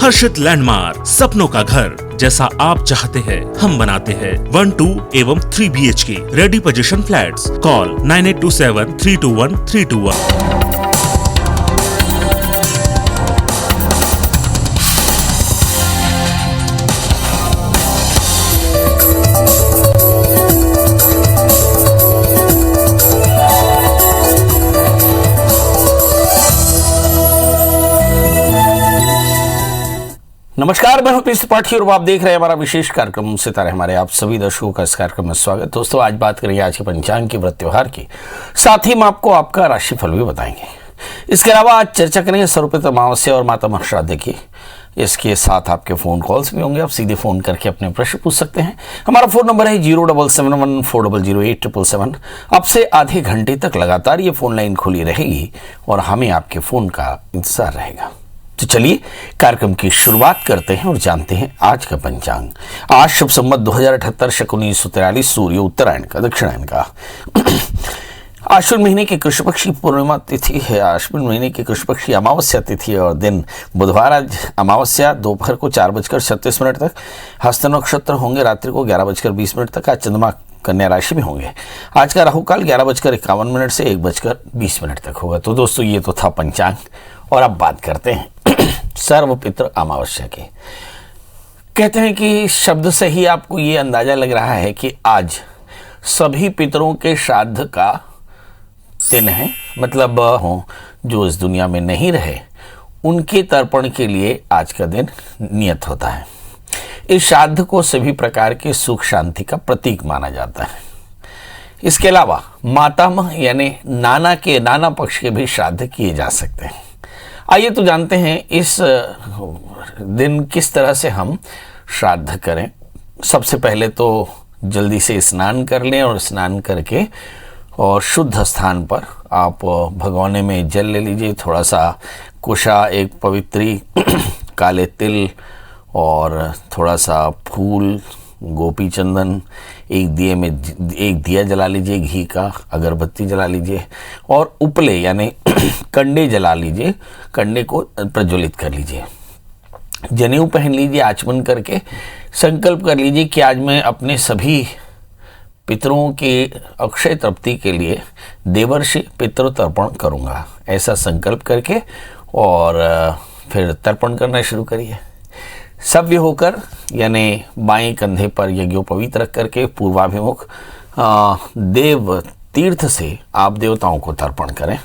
हर्षित landmark, सपनों का घर जैसा आप चाहते हैं हम बनाते हैं। 1, 2 एवं 3 BHK ready position flats. Call 9827321321। नमस्कार, मैं हूं पीस त्रिपाठी और आप देख रहे हैं हमारा विशेष कार्यक्रम सितारे हमारे। आप सभी दर्शकों का इस कार्यक्रम में स्वागत। दोस्तों, आज बात करेंगे आज के पंचांग की, व्रत त्योहार की, साथ ही हम आपको आपका राशिफल भी बताएंगे। इसके अलावा आज चर्चा करेंगे सर्वपितृ अमावस्या और माता श्राद्ध की। इसके साथ आपके फोन कॉल्स भी होंगे, आप सीधे फोन करके अपने प्रश्न पूछ सकते हैं। हमारा फोन नंबर है 0771400877। आपसे आधे घंटे तक लगातार ये फोन लाइन खुली रहेगी और हमें आपके फोन का इंतजार रहेगा। तो चलिए कार्यक्रम की शुरुआत करते हैं और जानते हैं आज का पंचांग। आज शुभ संवत 2078 शक 1943, सूर्य उत्तरायण का दक्षिणायन का। आश्विन महीने की कृष्ण पक्षी पूर्णिमा तिथि है। आश्विन महीने की कृष्ण पक्षी अमावस्या तिथि है और दिन बुधवार। आज अमावस्या दोपहर को 4:36 तक। हस्त नक्षत्र होंगे रात्रि को 11:20 तक। आज चंद्रमा कन्या राशि में होंगे। आज का राहुकाल 11:51 से 1:20 तक होगा। तो दोस्तों, ये तो था पंचांग और अब बात करते हैं सर्वपितृ अमावस्या की। कहते हैं कि शब्द से ही आपको ये अंदाजा लग रहा है कि आज सभी पितरों के श्राद्ध का दिन है। मतलब जो इस दुनिया में नहीं रहे उनके तर्पण के लिए आज का दिन नियत होता है। इस श्राद्ध को सभी प्रकार के सुख शांति का प्रतीक माना जाता है। इसके अलावा मातामह यानी नाना पक्ष के भी श्राद्ध किए जा सकते हैं। आइए तो जानते हैं इस दिन किस तरह से हम श्राद्ध करें। सबसे पहले तो जल्दी से स्नान कर लें और स्नान करके और शुद्ध स्थान पर आप भगोने में जल ले लीजिए। थोड़ा सा कुशा, एक पवित्री, काले तिल और थोड़ा सा फूल, गोपी चंदन, एक दिया जला लीजिए, घी का, अगरबत्ती जला लीजिए और उपले यानी कंडे जला लीजिए। कंडे को प्रज्वलित कर लीजिए। जनेऊ पहन लीजिए। आचमन करके संकल्प कर लीजिए कि आज मैं अपने सभी पितरों के अक्षय तृप्ति के लिए देवर्षि पितृ तर्पण करूँगा। ऐसा संकल्प करके और फिर तर्पण करना शुरू करिए। सव्य होकर यानी बाएं कंधे पर यज्ञोपवीत रख करके पूर्वाभिमुख देव तीर्थ से आप देवताओं को तर्पण करें।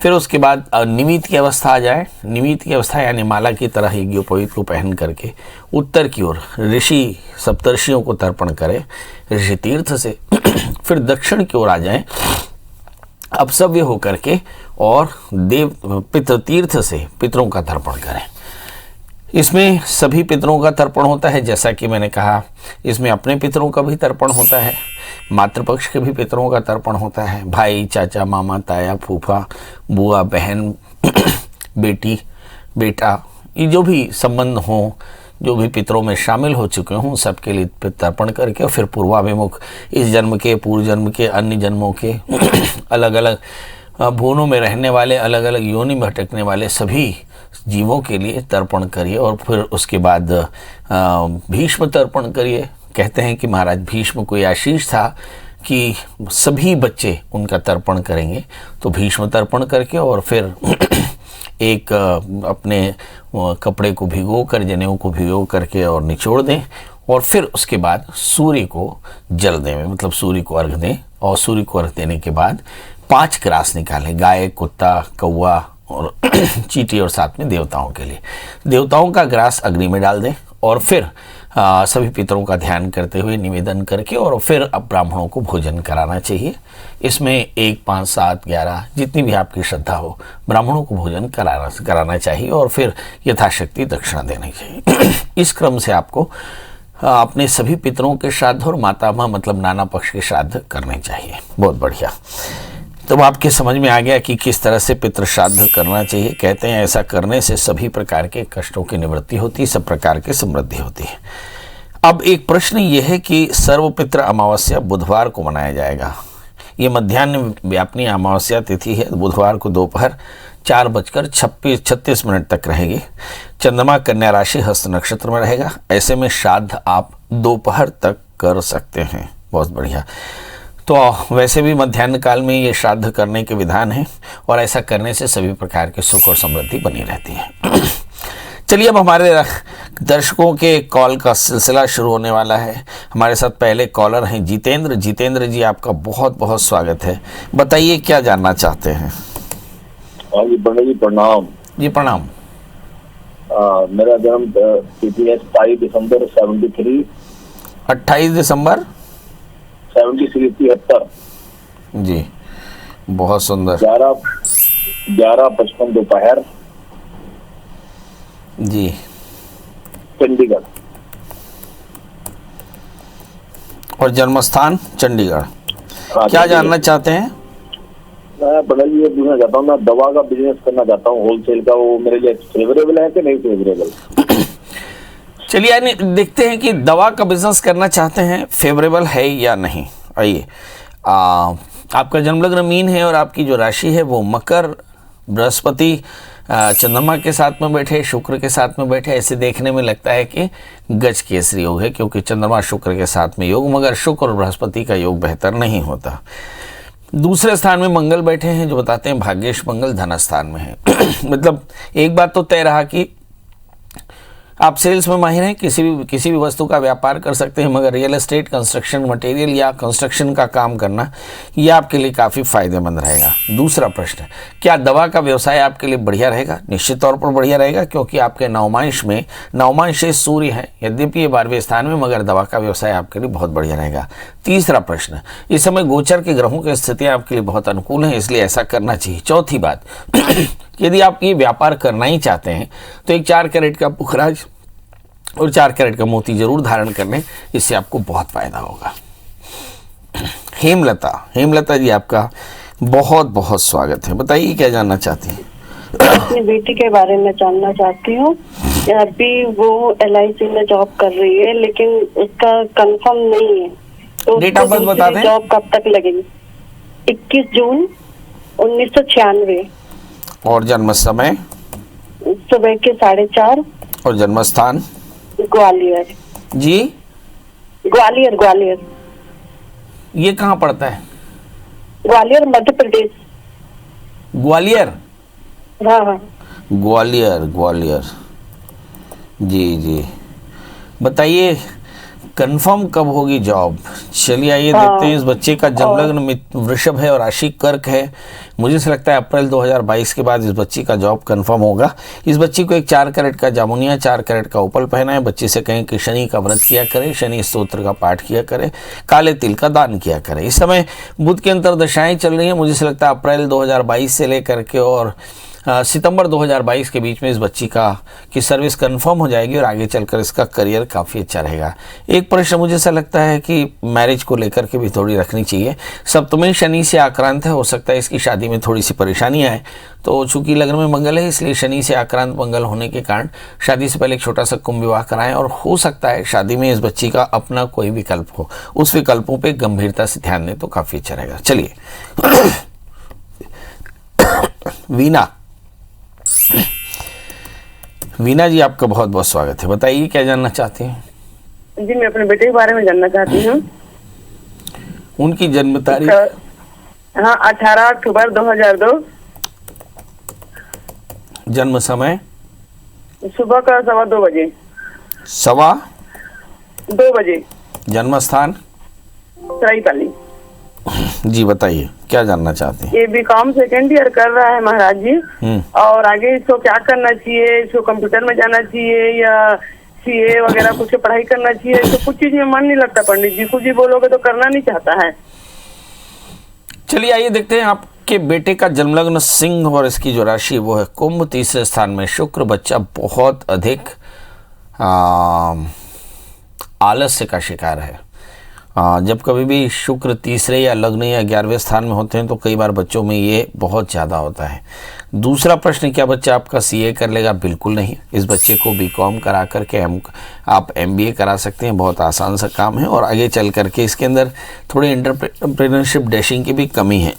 फिर उसके बाद निमित्त की अवस्था आ जाए। निमित्त की अवस्था यानी माला की तरह यज्ञोपवीत को पहन करके उत्तर की ओर ऋषि सप्तर्षियों को तर्पण करें ऋषि तीर्थ से। फिर दक्षिण की ओर आ जाएं अब सव्य होकर के और देव पितृ तीर्थ से पितरों का तर्पण करें। इसमें सभी पितरों का तर्पण होता है। जैसा कि मैंने कहा, इसमें अपने पितरों का भी तर्पण होता है, मातृपक्ष के भी पितरों का तर्पण होता है। भाई, चाचा, मामा, ताया, फूफा, बुआ, बहन, बेटी, बेटा, ये जो भी संबंध हों, जो भी पितरों में शामिल हो चुके हों, सबके लिए तर्पण करके फिर पूर्वाभिमुख इस जन्म के, पूर्व जन्म के, अन्य जन्मों के, अलग अलग भुवनों में रहने वाले, अलग अलग योनि में भटकने वाले सभी जीवों के लिए तर्पण करिए। और फिर उसके बाद भीष्म तर्पण करिए। कहते हैं कि महाराज भीष्म को यह आशीष था कि सभी बच्चे उनका तर्पण करेंगे। तो भीष्म तर्पण करके और फिर एक अपने कपड़े को भिगो कर, जनेऊ को भिगो करके और निचोड़ दें और फिर उसके बाद सूर्य को जल दें, मतलब सूर्य को अर्घ दें। और सूर्य को अर्घ देने के बाद 5 ग्रास निकालें, गाय, कुत्ता, कौवा और चींटी और साथ में देवताओं के लिए। देवताओं का ग्रास अग्नि में डाल दें और फिर सभी पितरों का ध्यान करते हुए निवेदन करके और फिर अब ब्राह्मणों को भोजन कराना चाहिए। इसमें 1, 5, 7, 11 जितनी भी आपकी श्रद्धा हो, ब्राह्मणों को भोजन कराना चाहिए और फिर यथाशक्ति दक्षिणा देनी चाहिए। इस क्रम से आपको अपने सभी पितरों के श्राद्ध और मातामह मतलब नाना पक्ष के श्राद्ध करने चाहिए। बहुत बढ़िया। तो आपके समझ में आ गया कि किस तरह से पितृ श्राद्ध करना चाहिए। कहते हैं ऐसा करने से सभी प्रकार के कष्टों की निवृत्ति होती है, सब प्रकार की समृद्धि होती है। अब एक प्रश्न ये है कि सर्वपितृ अमावस्या बुधवार को मनाया जाएगा। ये मध्याह्न व्यापिनी अमावस्या तिथि है। बुधवार को दोपहर 4:36 तक रहेगी। चंद्रमा कन्या राशि हस्त नक्षत्र में रहेगा। ऐसे में श्राद्ध आप दोपहर तक कर सकते हैं। बहुत बढ़िया। तो वैसे भी मध्याह्न काल में ये श्राद्ध करने के विधान हैं और ऐसा करने से सभी प्रकार के सुख और समृद्धि बनी रहती है। चलिए अब हमारे दर्शकों के कॉल का सिलसिला शुरू होने वाला है। हमारे साथ पहले कॉलर हैं जितेंद्र। जितेंद्र जी, आपका बहुत बहुत स्वागत है। बताइए क्या जानना चाहते हैं। जी पंडित जी प्रणाम। जी प्रणाम। मेरा जन्म तिथि है 27 दिसंबर 73। 28 दिसंबर 73 जी, बहुत सुंदर। 11:55 दोपहर जी, चंडीगढ़। और जन्म स्थान चंडीगढ़। क्या जानना चाहते हैं? मैं पंडित जी ये पूछना चाहता हूँ, मैं दवा का बिजनेस करना चाहता हूँ होलसेल का, वो मेरे लिए फेवरेबल है कि नहीं फेवरेबल? चलिए यानी देखते हैं कि दवा का बिजनेस करना चाहते हैं, फेवरेबल है या नहीं। आइए, आपका जन्म लग्न मीन है और आपकी जो राशि है वो मकर। बृहस्पति चंद्रमा के साथ में बैठे, शुक्र के साथ में बैठे। ऐसे देखने में लगता है कि गज केसरी योग है, क्योंकि चंद्रमा शुक्र के साथ में योग, मगर शुक्र और बृहस्पति का योग बेहतर नहीं होता। दूसरे स्थान में मंगल बैठे हैं, जो बताते हैं भाग्येश मंगल धन स्थान में है। मतलब एक बात तो तय रहा कि आप सेल्स में माहिर हैं, किसी भी वस्तु का व्यापार कर सकते हैं, मगर रियल एस्टेट, कंस्ट्रक्शन मटेरियल या कंस्ट्रक्शन का काम करना यह आपके लिए काफ़ी फायदेमंद रहेगा। दूसरा प्रश्न, क्या दवा का व्यवसाय आपके लिए बढ़िया रहेगा? निश्चित तौर पर बढ़िया रहेगा, क्योंकि आपके नवमांश से सूर्य है, यद्यपि ये 12वें स्थान में, मगर दवा का व्यवसाय आपके लिए बहुत बढ़िया रहेगा। तीसरा प्रश्न, इस समय गोचर के ग्रहों की स्थितियाँ आपके लिए बहुत अनुकूल हैं, इसलिए ऐसा करना चाहिए। चौथी बात, यदि आप ये व्यापार करना ही चाहते हैं तो एक 4 कैरेट का पुखराज और 4 कैरेट का मोती जरूर धारण कर लें, इससे आपको बहुत फायदा होगा। हेमलता जी, आपका बहुत बहुत स्वागत है। बताइए क्या जानना चाहती हैं? अपनी बेटी के बारे में जानना चाहती हूँ। अभी वो LIC में जॉब कर रही है, लेकिन उसका कंफर्म नहीं है, तो डेट ऑफ बर्थ बता दें। जॉब कब तक लगेगी? 21 जून 1996। और जन्म समय? सुबह के 4:30। और जन्म स्थान? ग्वालियर। जी, ग्वालियर। ये कहाँ पड़ता है? ग्वालियर, मध्य प्रदेश। ग्वालियर? हाँ। ग्वालियर। जी, बताइए कंफर्म कब होगी जॉब? चलिए आइए देखते हैं। इस बच्चे का जन्मलग्न वृषभ है और राशि कर्क है। मुझे से लगता है अप्रैल 2022 के बाद इस बच्ची का जॉब कंफर्म होगा। इस बच्ची को एक 4 कैरेट का जामुनिया, 4 कैरेट का उपल पहना है। बच्चे से कहें कि शनि का व्रत किया करे, शनि स्तोत्र का पाठ किया करे, काले तिल का दान किया करे। इस समय बुध की अंतर्दशाएं चल रही हैं। मुझे से लगता है अप्रैल 2022 से लेकर के और सितंबर 2022 के बीच में इस बच्ची की सर्विस कंफर्म हो जाएगी और आगे चलकर इसका करियर काफ़ी अच्छा रहेगा। एक प्रश्न मुझे ऐसा लगता है कि मैरिज को लेकर के भी थोड़ी रखनी चाहिए। सप्तमी शनि से आक्रांत है, हो सकता है इसकी शादी में थोड़ी सी परेशानी आए। तो चूंकि लग्न में मंगल है, इसलिए शनि से आक्रांत मंगल होने के कारण शादी से पहले एक छोटा सा कुंभ विवाह कराएं, और हो सकता है शादी में इस बच्ची का अपना कोई विकल्प हो, उस विकल्पों पर गंभीरता से ध्यान दें तो काफ़ी अच्छा रहेगा। चलिए वीना जी, आपका बहुत बहुत स्वागत है। बताइए क्या जानना चाहती हैं? जी, मैं अपने बेटे के बारे में जानना चाहती हूँ। उनकी जन्म तारीख? हाँ, 18 अक्टूबर 2002। जन्म समय? सुबह का 2:15 बजे। 2:15 बजे। जन्म स्थान? सराईपाली। जी, बताइए क्या जानना चाहते हैं? ये BCom सेकेंड ईयर कर रहा है महाराज जी, और आगे इसको क्या करना चाहिए? इसको कंप्यूटर में जाना चाहिए या CA वगैरह कुछ पढ़ाई करना चाहिए? तो कुछ चीज में मन नहीं लगता पंडित जी, कुछ ही बोलोगे तो करना नहीं चाहता है। चलिए आइए देखते हैं। आपके बेटे का जन्मलग्न सिंह और इसकी जो राशि वो है कुंभ। तीसरे स्थान में शुक्र। बच्चा बहुत अधिक आलस्य का शिकार है। जब कभी भी शुक्र तीसरे या लग्न या 11वें स्थान में होते हैं तो कई बार बच्चों में ये बहुत ज़्यादा होता है। दूसरा प्रश्न, क्या बच्चा आपका CA कर लेगा? बिल्कुल नहीं। इस बच्चे को BCom करा करके आप MBA करा सकते हैं, बहुत आसान सा काम है। और आगे चल करके इसके अंदर थोड़ी एंटरप्रेन्योरशिप डैशिंग की भी कमी है।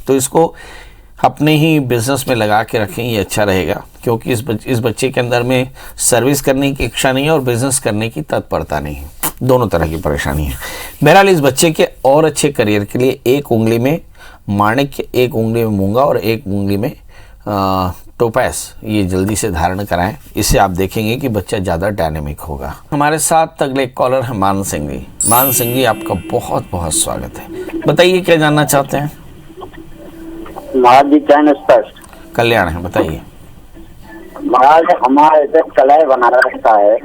तो इसको अपने ही बिजनेस में लगा के रखें, ये अच्छा रहेगा, क्योंकि इस बच्चे के अंदर में सर्विस करने की इच्छा नहीं है और बिजनेस करने की तत्परता नहीं है, दोनों तरह की परेशानी है। बहरहाल इस बच्चे के और अच्छे करियर के लिए एक उंगली में माणिक्य, एक उंगली में मूंगा और एक उंगली में टोपैस ये जल्दी से धारण कराएं। इससे आप देखेंगे कि बच्चा ज़्यादा डायनेमिक होगा। हमारे साथ अगले कॉलर है मान सिंह जी। मान सिंह जी, आपका बहुत बहुत स्वागत है। बताइए क्या जानना चाहते हैं? महाराज जी चैन स्पष्ट कल्याण है, बताइए। महाराज हमारे इधर कलह बना रहता है।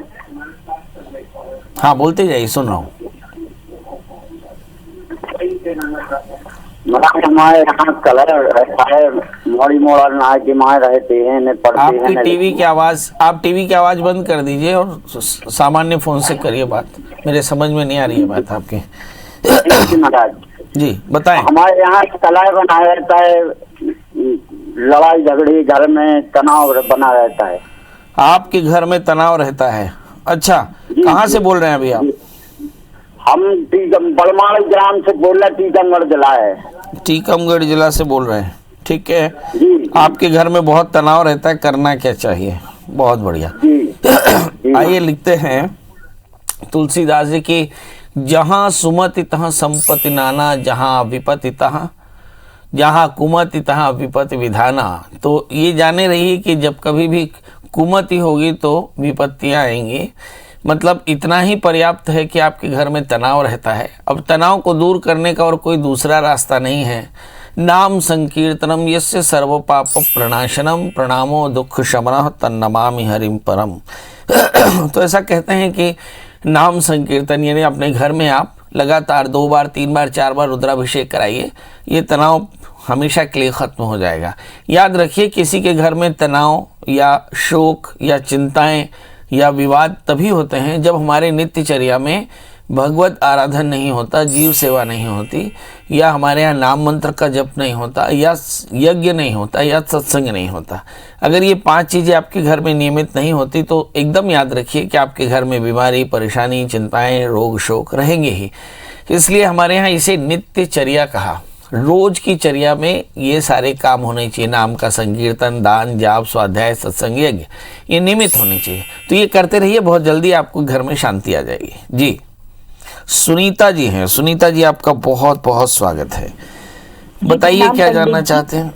हाँ बोलते जाइए, सुन रहा हूँ। महाराज हमारे यहाँ कलह रहता है, मोड़ी मोड़ा ना के माए रहते हैं, न पढ़ते आपकी हैं। टीवी की आवाज, आप टीवी की आवाज बंद कर दीजिए और सामान्य फोन से करिए बात। मेरे समझ में नहीं आ रही है बात आपकी। महाराज जी बताएं। हमारे यहाँ कलह बना रहता है, लड़ाई झगड़े घर में तनाव बना रहता है। आपके घर में तनाव रहता है? अच्छा, कहाँ से बोल रहे हैं अभी आप? हम बड़माल ग्राम से बोल रहे, टीकमगढ़ जिला है। टीकमगढ़ जिला से बोल रहे हैं, ठीक है। जी आपके घर में बहुत तनाव रहता है, करना क्या चाहिए? बहुत बढ़िया। जी आइए लिखते हैं तुलसीदास जी की, जहाँ सुमति तहाँ संपत्ति नाना, जहाँ विपत्ति तहाँ, जहाँ कुमति तहाँ विपत्ति विधाना। तो ये जाने रहिए कि जब कभी भी कुमति होगी तो विपत्तियाँ आएंगी। मतलब इतना ही पर्याप्त है कि आपके घर में तनाव रहता है। अब तनाव को दूर करने का और कोई दूसरा रास्ता नहीं है। नाम संकीर्तनम यस्य सर्व पाप प्रणाशनम, प्रणामो दुख शमनः तन्नमामि हरिम परम। तो ऐसा कहते हैं कि नाम संकीर्तन यानी अपने घर में आप लगातार 2 बार 3 बार 4 बार रुद्राभिषेक कराइए, ये तनाव हमेशा के लिए खत्म हो जाएगा। याद रखिए, किसी के घर में तनाव या शोक या चिंताएं या विवाद तभी होते हैं जब हमारे नित्यचर्या में भगवत आराधन नहीं होता, जीव सेवा नहीं होती, या हमारे यहाँ नाम मंत्र का जप नहीं होता, या यज्ञ नहीं होता, या सत्संग नहीं होता। अगर ये 5 चीज़ें आपके घर में नियमित नहीं होती तो एकदम याद रखिए कि आपके घर में बीमारी, परेशानी, चिंताएं, रोग शोक रहेंगे ही। इसलिए हमारे यहाँ इसे नित्यचर्या कहा। रोज की चर्या में ये सारे काम होने चाहिए। नाम का संकीर्तन, दान, जाप, स्वाध्याय, सत्संग, यज्ञ, ये नियमित होने चाहिए। तो ये करते रहिए, बहुत जल्दी आपको घर में शांति आ जाएगी। जी सुनीता जी हैं। सुनीता जी, आपका बहुत बहुत स्वागत है। बताइए क्या जानना चाहते हैं?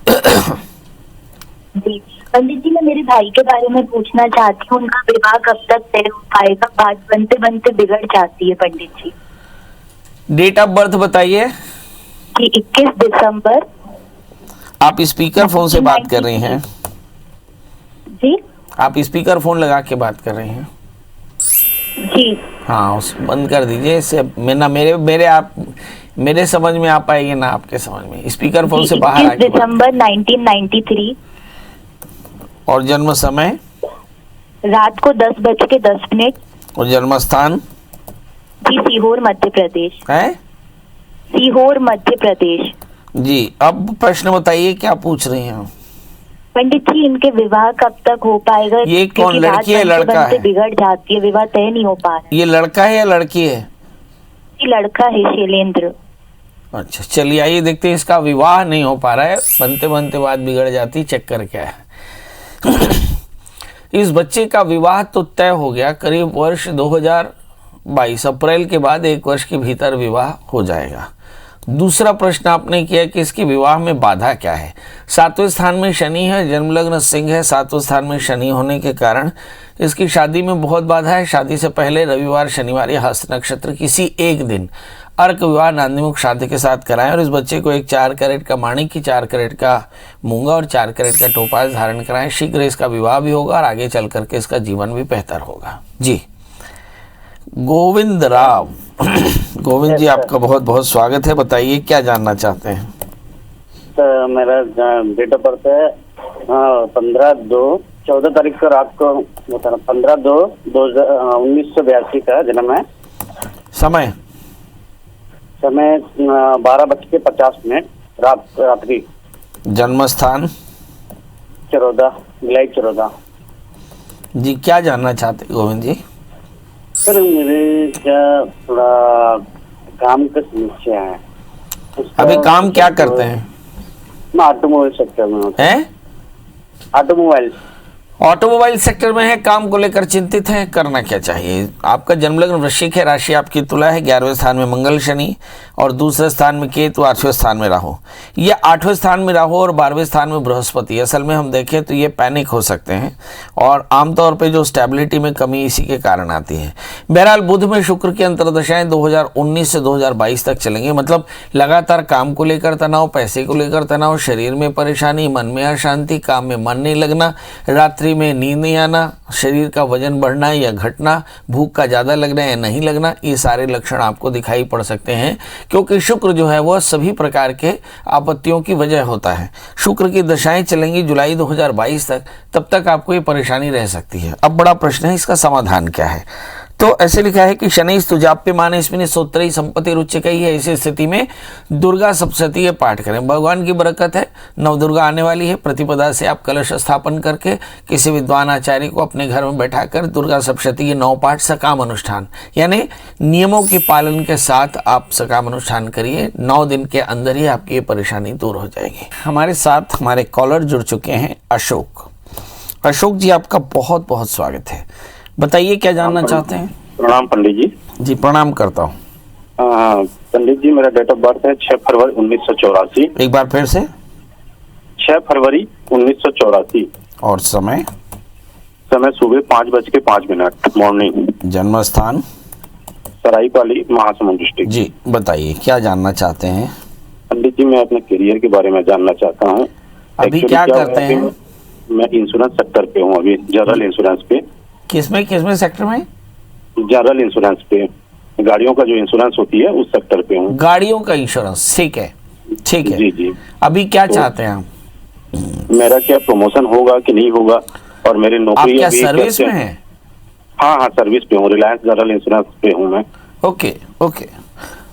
जी पंडित जी, मैं मेरे भाई के बारे में पूछना चाहती हूँ। उनका विवाह कब तक तय हो पाएगा? बात बनते बनते बिगड़ जाती है पंडित जी। डेट ऑफ बर्थ बताइए। कि 21 दिसंबर। आप स्पीकर फोन से बात कर रही हैं? जी आप स्पीकर फोन लगा के बात कर रही हैं? जी हाँ, उस बंद कर दीजिए। इससे मेरे समझ में आ पाएगी ना आपके समझ में। स्पीकर फोन से बाहर आके। 21 दिसंबर 1993। और जन्म समय? रात को 10:10। और जन्म स्थान? जी सीहोर मध्य प्रदेश है। सीहोर मध्य प्रदेश। जी, अब प्रश्न बताइए, क्या पूछ रही हैं? पंडित जी, इनके विवाह कब तक हो पाएगा? ये कौन, क्योंकि लड़की है बात बनते लड़का बनते है? बिगड़ जाती है, विवाह तय नहीं हो पा रहा। ये लड़का है या लड़की है? ये लड़का है, शैलेंद्र। अच्छा, चलिए आइए देखते हैं। इसका विवाह नहीं हो पा रहा है, बनते बनते बात बिगड़ जाती। चक्कर क्या है? इस बच्चे का विवाह तो तय हो गया, करीब वर्ष 2022 अप्रैल के बाद 1 वर्ष के भीतर विवाह हो जाएगा। दूसरा प्रश्न आपने किया कि इसके विवाह में बाधा क्या है। 7वें स्थान में शनि है, जन्म लग्न सिंह है। 7वें स्थान में शनि होने के कारण इसकी शादी में बहुत बाधा है। शादी से पहले रविवार, शनिवार या हस्त नक्षत्र किसी एक दिन अर्क विवाह नांदीमुख शादी के साथ कराएं और इस बच्चे को एक 4 कैरेट का माणिक्य, 4 कैरेट का मूंगा और 4 कैरेट का टोपाज धारण कराएं। शीघ्र इसका विवाह भी होगा और आगे चल करके इसका जीवन भी बेहतर होगा। जी गोविंद राव। गोविंद जी, आपका बहुत बहुत स्वागत है। बताइए क्या जानना चाहते हैं? तो मेरा डेट ऑफ बर्थ है 14 तारीख को रात को 15/2/1982 का जन्म है। समय? समय 12:50 रात्रि। जन्म स्थान? भिलाई चरौदा। जी क्या जानना चाहते हैं गोविंद जी? सर मेरे क्या थोड़ा काम का समस्या है। अभी काम क्या करते हैं? मैं ऑटोमोबाइल सेक्टर में हूँ। हैं? ऑटोमोबाइल सेक्टर में है, काम को लेकर चिंतित है, करना क्या चाहिए? आपका जन्मलग्न वृश्चिक है, राशि आपकी तुला है, 11वें स्थान में मंगल शनि और दूसरे स्थान में केतु, 8वें स्थान में राहु। ये 8वें स्थान में राहु और 12वें स्थान में बृहस्पति। असल में हम देखें तो ये पैनिक हो सकते हैं और आमतौर पे जो स्टेबिलिटी में कमी इसी के कारण आती है। बहरहाल बुध में शुक्र की अंतर्दशाएं 2019 से 2022 तक चलेंगे, मतलब लगातार काम को लेकर तनाव, पैसे को लेकर तनाव, शरीर में परेशानी, मन में अशांति, काम में मन नहीं लगना, रात्रि में नींद नहीं आना, शरीर का वजन बढ़ना या घटना, भूख का ज़्यादा लगना या नहीं लगना, ये सारे लक्षण आपको दिखाई पड़ सकते हैं क्योंकि शुक्र जो है वह सभी प्रकार के आपत्तियों की वजह होता है। शुक्र की दशाएं चलेंगी जुलाई 2022 तक, तब तक आपको ये परेशानी रह सकती है। अब बड़ा प्रश्न है इसका समाधान क्या है? तो ऐसे लिखा है कि शनि स्तुजाप्य माने इसमें सोत्तरी संपत्ति रुचि कही है। ऐसी स्थिति में दुर्गा सप्तशती ये पाठ करें, भगवान की बरकत है। नवदुर्गा आने वाली है, प्रतिपदा से आप कलश स्थापन करके किसी विद्वान आचार्य को अपने घर में बैठाकर दुर्गा सप्तशती के 9 पाठ सकाम अनुष्ठान, यानी नियमों के पालन के साथ आप सकाम अनुष्ठान करिए। 9 दिन के अंदर ही आपकी ये परेशानी दूर हो जाएगी। हमारे साथ हमारे कॉलर जुड़ चुके हैं, अशोक। अशोक जी, आपका बहुत बहुत स्वागत है। बताइए क्या जानना चाहते हैं? प्रणाम पंडित जी। जी प्रणाम करता हूँ। पंडित जी, मेरा डेट ऑफ बर्थ है 6 फरवरी 1984। एक बार फिर से। 6 फरवरी 1984 और समय? समय सुबह 5:05 मॉर्निंग। जन्म स्थान? सरायपाली, महासमुंद डिस्ट्रिक्ट। जी बताइए क्या जानना चाहते हैं? पंडित जी, मैं अपने करियर के बारे में जानना चाहता हूँ। अभी क्या करते हैं? मैं इंश्योरेंस सेक्टर पे हूँ अभी, जनरल इंश्योरेंस पे। किसमें सेक्टर में? जनरल इंश्योरेंस पे, गाड़ियों का जो इंश्योरेंस होती है उस सेक्टर पे हूँ। गाड़ियों का इंश्योरेंस, ठीक है ठीक है। जी जी। अभी क्या चाहते हैं आप? मेरा क्या प्रमोशन होगा कि नहीं होगा, और मेरी आप नौकरी क्या अभी सर्विस कैसे- में हैं? हाँ, सर्विस पे हूँ, रिलायंस जनरल इंश्योरेंस पे हूँ मैं। Okay okay.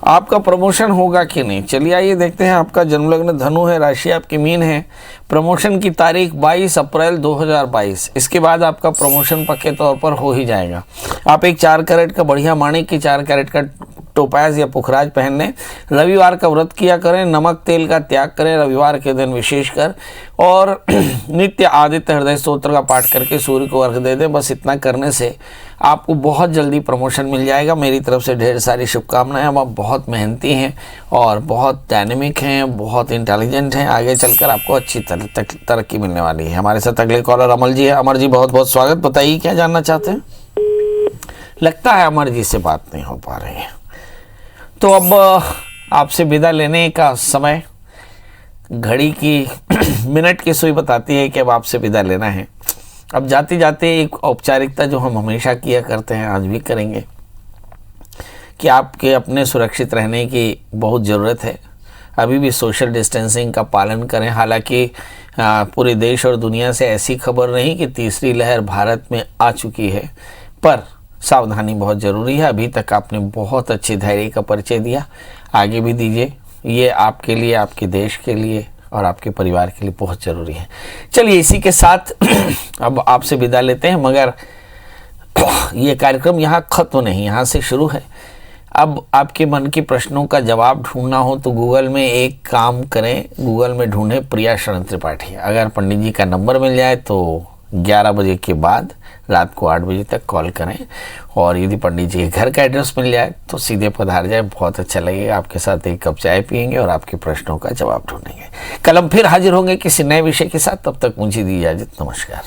आपका प्रमोशन होगा कि नहीं, चलिए आइए देखते हैं। आपका जन्मलग्न धनु है, राशि आपकी मीन है। प्रमोशन की तारीख 22 अप्रैल 2022। इसके बाद आपका प्रमोशन पक्के तौर पर हो ही जाएगा। आप एक 4 कैरेट का बढ़िया माणिक की 4 कैरेट का टोपाज या पुखराज पहन लें। रविवार का व्रत किया करें, नमक तेल का त्याग करें रविवार के दिन विशेषकर, और नित्य आदित्य हृदय स्तोत्र का पाठ करके सूर्य को अर्घ दे दें। बस इतना करने से आपको बहुत जल्दी प्रमोशन मिल जाएगा। मेरी तरफ से ढेर सारी शुभकामनाएं। आप बहुत मेहनती हैं और बहुत डायनेमिक हैं, बहुत इंटेलिजेंट हैं। आगे चलकर आपको अच्छी तरक्की मिलने वाली है। हमारे साथ अगले कॉलर अमर जी है। अमर जी बहुत बहुत स्वागत। बताइए क्या जानना चाहते हैं? लगता है अमर जी से बात नहीं हो पा रही है, तो अब आपसे विदा लेने का समय, घड़ी की मिनट की सुई बताती है कि अब आपसे विदा लेना है। अब जाते जाते एक औपचारिकता जो हम हमेशा किया करते हैं, आज भी करेंगे, कि आपके अपने सुरक्षित रहने की बहुत ज़रूरत है। अभी भी सोशल डिस्टेंसिंग का पालन करें। हालांकि पूरे देश और दुनिया से ऐसी खबर नहीं कि तीसरी लहर भारत में आ चुकी है, पर सावधानी बहुत ज़रूरी है। अभी तक आपने बहुत अच्छे धैर्य का परिचय दिया, आगे भी दीजिए। ये आपके लिए, आपके देश के लिए और आपके परिवार के लिए बहुत ज़रूरी है। चलिए इसी के साथ अब आपसे विदा लेते हैं, मगर ये कार्यक्रम यहाँ ख़त्म नहीं, यहाँ से शुरू है। अब आपके मन के प्रश्नों का जवाब ढूंढना हो तो गूगल में एक काम करें, गूगल में ढूंढें प्रिया शरण त्रिपाठी। अगर पंडित जी का नंबर मिल जाए तो 11 बजे के बाद रात को 8 बजे तक कॉल करें, और यदि पंडित जी के घर का एड्रेस मिल जाए तो सीधे पधार जाए। बहुत अच्छा लगेगा। आपके साथ एक कप चाय पियेंगे और आपके प्रश्नों का जवाब ढूंढेंगे। कल हम फिर हाजिर होंगे किसी नए विषय के साथ। तब तक मुझे दी इजाजत। नमस्कार।